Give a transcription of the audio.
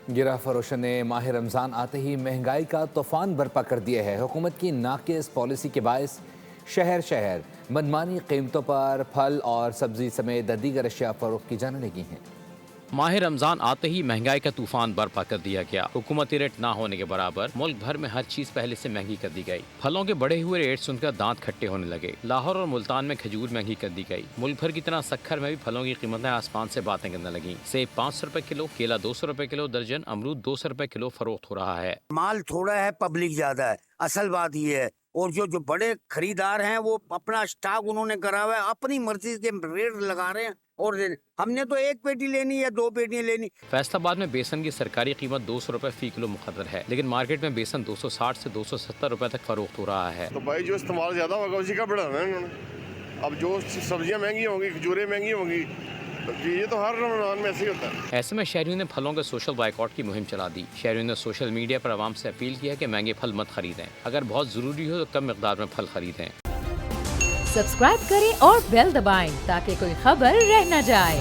गिरा फरोशों ने माह रमज़ान आते ही महंगाई का तूफान बर्पा कर दिया है। हुकूमत की नाक़िस पॉलिसी के बायस शहर शहर मनमानी कीमतों पर फल और सब्जी समेत दीगर अशिया फरोख्त की जाने लगी हैं। माह रमजान आते ही महंगाई का तूफान बर्पा कर दिया गया। हुकूमती रेट ना होने के बराबर मुल्क भर में हर चीज पहले से महंगी कर दी गई। फलों के बढ़े हुए रेट सुनकर दांत खट्टे होने लगे। लाहौर और मुल्तान में खजूर महंगी कर दी गई। मुल्क भर की तरह सक्खर में भी फलों की कीमतें आसमान से बातें करने लगी। सेब 500 रुपए किलो, केला 200 रुपए किलो दर्जन, अमरूद 200 रुपए किलो फरोख्त हो रहा है। माल थोड़ा है, पब्लिक ज्यादा है, असल बात ये है। और जो बड़े खरीदार हैं वो अपना स्टॉक उन्होंने करा हुआ है, अपनी मर्जी के रेट लगा रहे हैं। और हमने तो एक पेटी लेनी या 2 पेटियां लेनी। फैसलाबाद में बेसन की सरकारी कीमत 200 रुपए फी किलो मुकर्रर है, लेकिन मार्केट में बेसन 260 से 270 रुपए तक फरोख्त हो रहा है। तो भाई जो इस्तेमाल ज्यादा होगा उसी का बढ़ाना है इन्होंने। अब जो सब्जियां महंगी होंगी, खजूरें महंगी होंगी, ये तो हर रमजान में ऐसे ही होता है। ऐसे में शहरियों ने फलों के सोशल बाइकआउट की मुहिम चला दी। शहरियों ने सोशल मीडिया पर आवाम से अपील की है कि महंगे फल मत खरीदें। अगर बहुत जरूरी हो तो कम मिकदार में फल खरीदें। सब्सक्राइब करें और बेल दबाएं ताकि कोई खबर रह न जाए।